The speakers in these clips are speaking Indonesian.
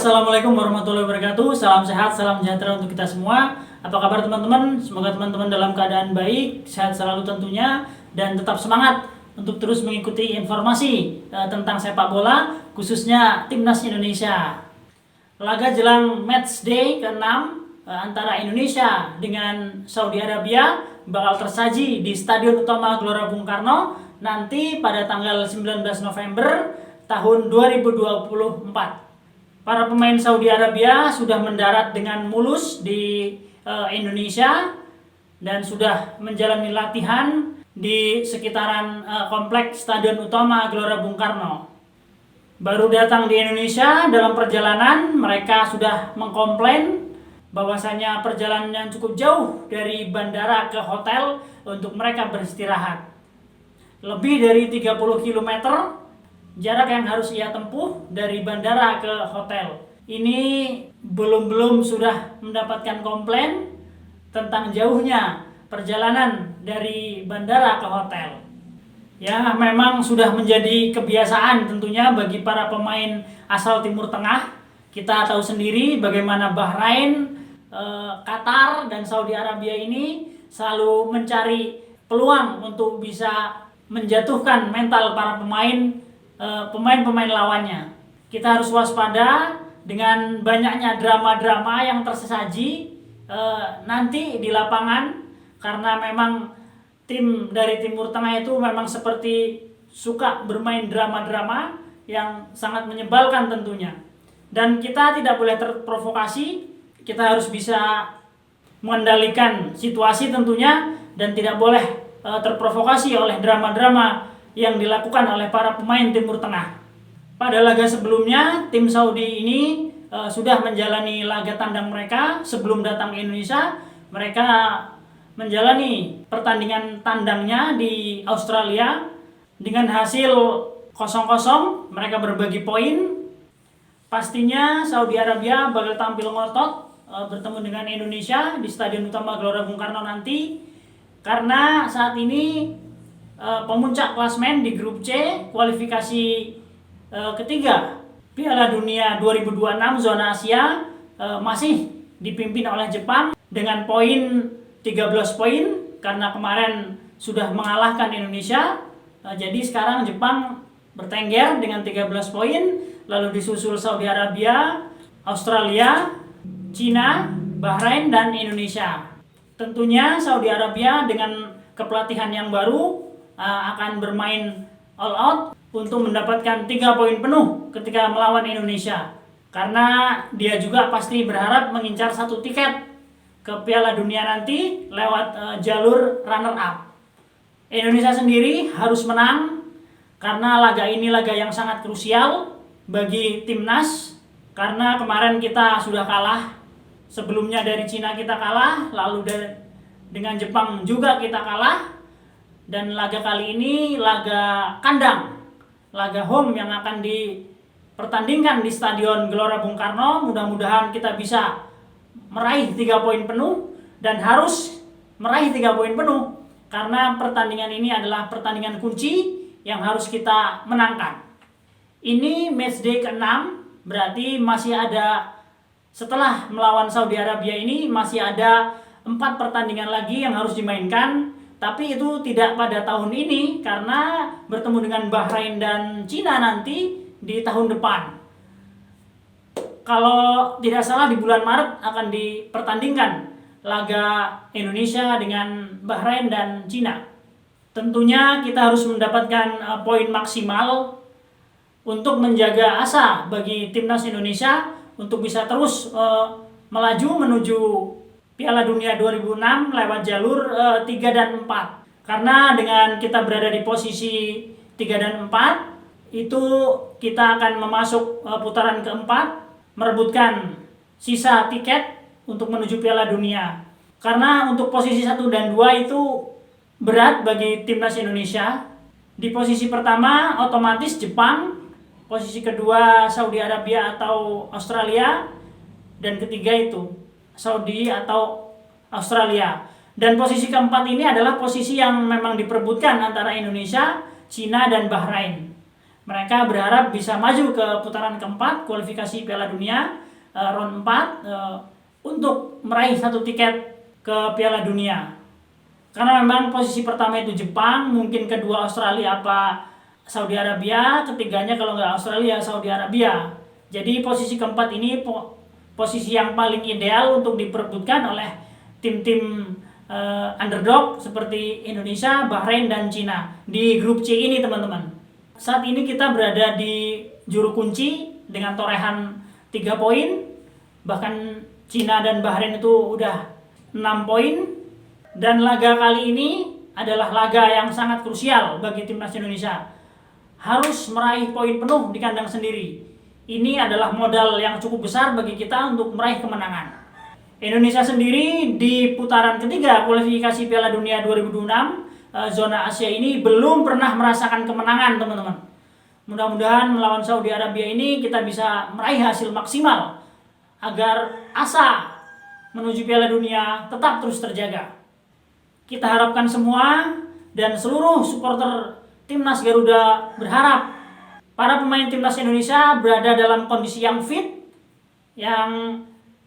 Assalamualaikum warahmatullahi wabarakatuh. Salam sehat, salam sejahtera untuk kita semua. Apa kabar teman-teman? Semoga teman-teman dalam keadaan baik, sehat selalu tentunya, dan tetap semangat untuk terus mengikuti informasi tentang sepak bola, khususnya Timnas Indonesia. Laga jelang match day ke-6 antara Indonesia dengan Saudi Arabia bakal tersaji di Stadion Utama Gelora Bung Karno nanti pada tanggal 19 November tahun 2024. Para pemain Saudi Arabia sudah mendarat dengan mulus di Indonesia dan sudah menjalani latihan di sekitaran kompleks Stadion Utama Gelora Bung Karno. Baru datang di Indonesia, dalam perjalanan mereka sudah mengkomplain bahwasanya perjalanan yang cukup jauh dari bandara ke hotel untuk mereka beristirahat. Lebih dari 30 km jarak yang harus ia tempuh dari bandara ke hotel. Ini belum sudah mendapatkan komplain tentang jauhnya perjalanan dari bandara ke hotel. Ya, memang sudah menjadi kebiasaan tentunya bagi para pemain asal Timur Tengah. Kita tahu sendiri bagaimana Bahrain, Qatar, dan Saudi Arabia ini selalu mencari peluang untuk bisa menjatuhkan mental para pemain lawannya. Kita harus waspada dengan banyaknya drama-drama yang tersaji nanti di lapangan, karena memang tim dari Timur Tengah itu memang seperti suka bermain drama-drama yang sangat menyebalkan tentunya. Dan kita tidak boleh terprovokasi, kita harus bisa mengendalikan situasi tentunya dan tidak boleh terprovokasi oleh drama-drama yang dilakukan oleh para pemain Timur Tengah. Pada laga sebelumnya, tim Saudi ini sudah menjalani laga tandang mereka sebelum datang ke Indonesia. Mereka menjalani pertandingan tandangnya di Australia dengan hasil 0-0. Mereka berbagi poin. Pastinya Saudi Arabia bakal tampil ngotot bertemu dengan Indonesia di Stadion Utama Gelora Bung Karno nanti, karena saat ini pemuncak klasmen di grup C kualifikasi ketiga Piala Dunia 2026 zona Asia masih dipimpin oleh Jepang dengan poin 13 poin, karena kemarin sudah mengalahkan Indonesia. Jadi sekarang Jepang bertengger dengan 13 poin, lalu disusul Saudi Arabia, Australia, Cina, Bahrain, dan Indonesia. Tentunya Saudi Arabia dengan kepelatihan yang baru akan bermain all out untuk mendapatkan 3 poin penuh ketika melawan Indonesia, karena dia juga pasti berharap mengincar 1 tiket ke Piala Dunia nanti lewat jalur runner up. Indonesia sendiri harus menang karena laga ini laga yang sangat krusial bagi timnas, karena kemarin kita sudah kalah, sebelumnya dari Cina kita kalah, lalu dengan Jepang juga kita kalah. Dan laga kali ini laga kandang, laga home yang akan dipertandingkan di Stadion Gelora Bung Karno. Mudah-mudahan kita bisa meraih 3 poin penuh, dan harus meraih 3 poin penuh, karena pertandingan ini adalah pertandingan kunci yang harus kita menangkan. Ini matchday ke-6, berarti masih ada, setelah melawan Saudi Arabia ini masih ada 4 pertandingan lagi yang harus dimainkan. Tapi itu tidak pada tahun ini, karena bertemu dengan Bahrain dan Cina nanti di tahun depan. Kalau tidak salah di bulan Maret akan dipertandingkan laga Indonesia dengan Bahrain dan Cina. Tentunya kita harus mendapatkan poin maksimal untuk menjaga asa bagi timnas Indonesia untuk bisa terus melaju menuju Piala Dunia 2006 lewat jalur 3 dan 4. Karena dengan kita berada di posisi 3 dan 4, itu kita akan memasuk putaran keempat, merebutkan sisa tiket untuk menuju Piala Dunia. Karena untuk posisi 1 dan 2 itu berat bagi timnas Indonesia. Di posisi pertama otomatis Jepang, posisi kedua Saudi Arabia atau Australia, dan ketiga itu Saudi atau Australia. Dan posisi keempat ini adalah posisi yang memang diperebutkan antara Indonesia, Cina, dan Bahrain. Mereka berharap bisa maju ke putaran keempat kualifikasi Piala Dunia round 4 untuk meraih satu tiket ke Piala Dunia. Karena memang posisi pertama itu Jepang, mungkin kedua Australia apa Saudi Arabia, ketiganya kalau nggak Australia Saudi Arabia. Jadi posisi keempat ini posisi yang paling ideal untuk diperebutkan oleh tim-tim underdog seperti Indonesia, Bahrain, dan Cina di grup C ini teman-teman. Saat ini kita berada di juru kunci dengan torehan 3 poin, bahkan Cina dan Bahrain itu udah 6 poin. Dan laga kali ini adalah laga yang sangat krusial bagi timnas Indonesia. Harus meraih poin penuh di kandang sendiri. Ini adalah modal yang cukup besar bagi kita untuk meraih kemenangan. Indonesia sendiri di putaran ketiga kualifikasi Piala Dunia 2026 zona Asia ini belum pernah merasakan kemenangan, teman-teman. Mudah-mudahan melawan Saudi Arabia ini kita bisa meraih hasil maksimal agar asa menuju Piala Dunia tetap terus terjaga. Kita harapkan semua dan seluruh supporter timnas Garuda berharap para pemain timnas Indonesia berada dalam kondisi yang fit, yang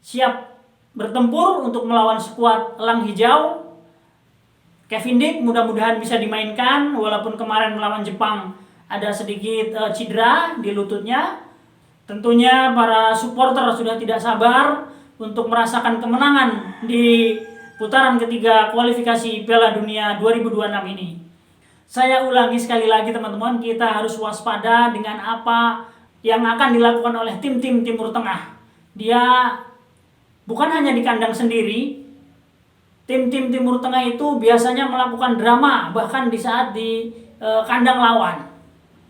siap bertempur untuk melawan skuad Elang Hijau. Kevin Dick mudah-mudahan bisa dimainkan, walaupun kemarin melawan Jepang ada sedikit cedera di lututnya. Tentunya para supporter sudah tidak sabar untuk merasakan kemenangan di putaran ketiga kualifikasi Piala Dunia 2026 ini. Saya ulangi sekali lagi teman-teman, kita harus waspada dengan apa yang akan dilakukan oleh tim-tim Timur Tengah. Dia bukan hanya di kandang sendiri, tim-tim Timur Tengah itu biasanya melakukan drama bahkan di saat di kandang lawan.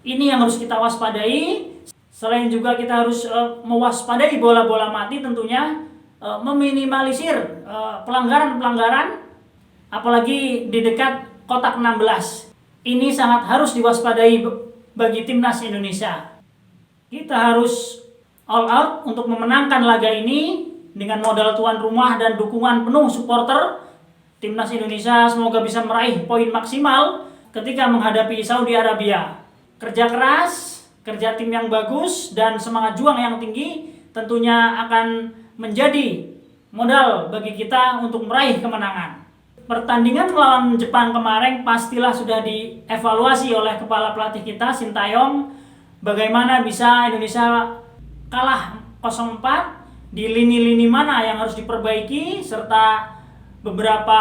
Ini yang harus kita waspadai. Selain juga kita harus mewaspadai bola-bola mati tentunya, meminimalisir pelanggaran-pelanggaran apalagi di dekat kotak 16. Ini sangat harus diwaspadai bagi timnas Indonesia. Kita harus all out untuk memenangkan laga ini dengan modal tuan rumah dan dukungan penuh supporter. Timnas Indonesia semoga bisa meraih poin maksimal ketika menghadapi Saudi Arabia. Kerja keras, kerja tim yang bagus, dan semangat juang yang tinggi tentunya akan menjadi modal bagi kita untuk meraih kemenangan. Pertandingan melawan Jepang kemarin pastilah sudah dievaluasi oleh kepala pelatih kita, Sintayong, bagaimana bisa Indonesia kalah 0-4, di lini-lini mana yang harus diperbaiki, serta beberapa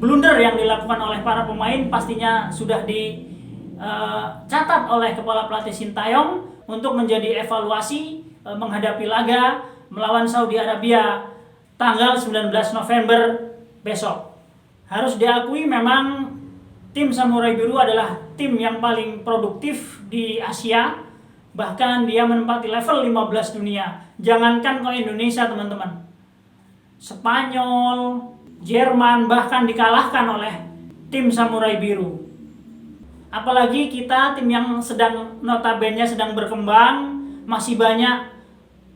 blunder yang dilakukan oleh para pemain pastinya sudah dicatat oleh kepala pelatih Sintayong untuk menjadi evaluasi menghadapi laga melawan Saudi Arabia tanggal 19 November besok. Harus diakui memang tim Samurai Biru adalah tim yang paling produktif di Asia. Bahkan dia menempati level 15 dunia. Jangankan ke Indonesia teman-teman, Spanyol, Jerman bahkan dikalahkan oleh tim Samurai Biru. Apalagi kita tim yang sedang notabene sedang berkembang, masih banyak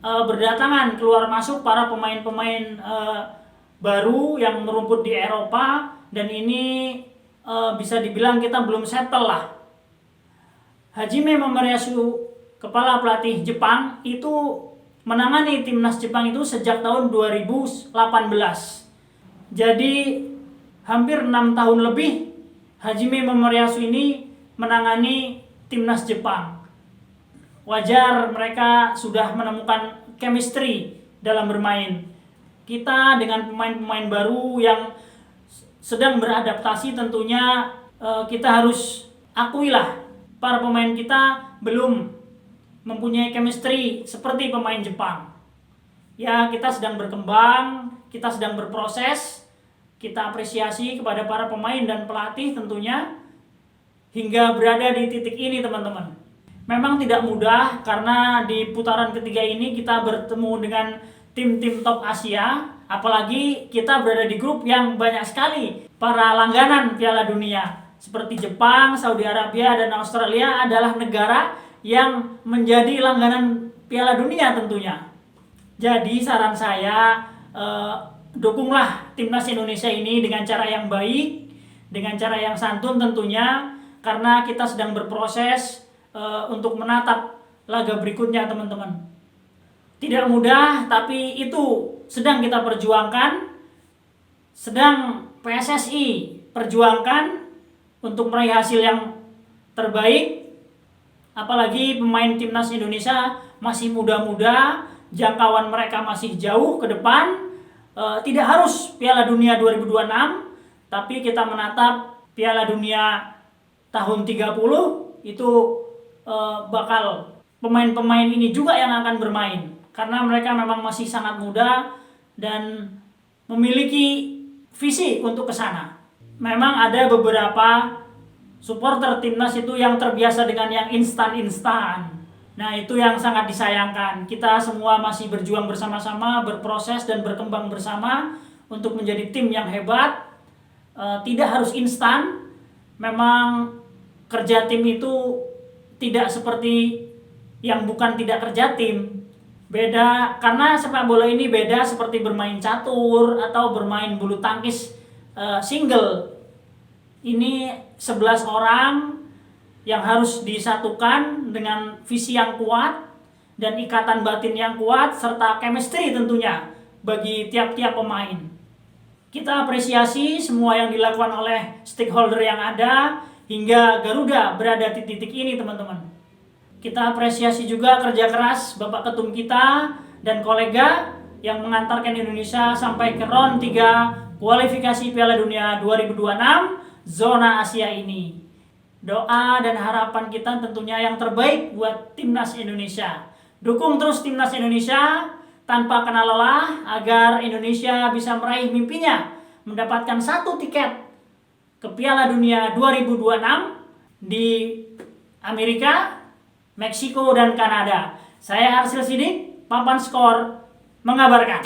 berdatangan keluar masuk para pemain-pemain baru yang merumput di Eropa, dan ini bisa dibilang kita belum settle lah. Hajime Mamariyasu, kepala pelatih Jepang, itu menangani timnas Jepang itu sejak tahun 2018. Jadi hampir 6 tahun lebih Hajime Maariyasu ini menangani timnas Jepang. Wajar mereka sudah menemukan chemistry dalam bermain. Kita dengan pemain-pemain baru yang sedang beradaptasi tentunya kita harus akuilah para pemain kita belum mempunyai chemistry seperti pemain Jepang. Ya, kita sedang berkembang, kita sedang berproses. Kita apresiasi kepada para pemain dan pelatih tentunya hingga berada di titik ini teman-teman. Memang tidak mudah karena di putaran ketiga ini kita bertemu dengan tim-tim top Asia, apalagi kita berada di grup yang banyak sekali para langganan Piala Dunia seperti Jepang, Saudi Arabia, dan Australia adalah negara yang menjadi langganan Piala Dunia tentunya. Jadi saran saya, dukunglah timnas Indonesia ini dengan cara yang baik, dengan cara yang santun tentunya, karena kita sedang berproses untuk menatap laga berikutnya teman-teman. Tidak mudah, tapi itu sedang kita perjuangkan, sedang PSSI perjuangkan untuk meraih hasil yang terbaik. Apalagi pemain timnas Indonesia masih muda-muda, jangkauan mereka masih jauh ke depan. Tidak harus Piala Dunia 2026, tapi kita menatap Piala Dunia tahun 30 itu bakal pemain-pemain ini juga yang akan bermain, karena mereka memang masih sangat muda dan memiliki visi untuk ke sana. Memang ada beberapa supporter timnas itu yang terbiasa dengan yang instan-instan. Nah, itu yang sangat disayangkan. Kita semua masih berjuang bersama-sama, berproses dan berkembang bersama untuk menjadi tim yang hebat. Tidak harus instan. Memang kerja tim itu tidak seperti yang bukan tidak kerja tim. Beda, karena sepak bola ini beda seperti bermain catur atau bermain bulu tangkis single. Ini 11 orang yang harus disatukan dengan visi yang kuat dan ikatan batin yang kuat serta chemistry tentunya bagi tiap-tiap pemain. Kita apresiasi semua yang dilakukan oleh stakeholder yang ada hingga Garuda berada di titik ini teman-teman. Kita apresiasi juga kerja keras Bapak Ketum kita dan kolega yang mengantarkan Indonesia sampai ke round 3 kualifikasi Piala Dunia 2026 zona Asia ini. Doa dan harapan kita tentunya yang terbaik buat timnas Indonesia. Dukung terus timnas Indonesia tanpa kenal lelah agar Indonesia bisa meraih mimpinya mendapatkan 1 tiket ke Piala Dunia 2026 di Amerika, Meksiko, dan Kanada. Saya Arsil Sidik, Papan Skor mengabarkan.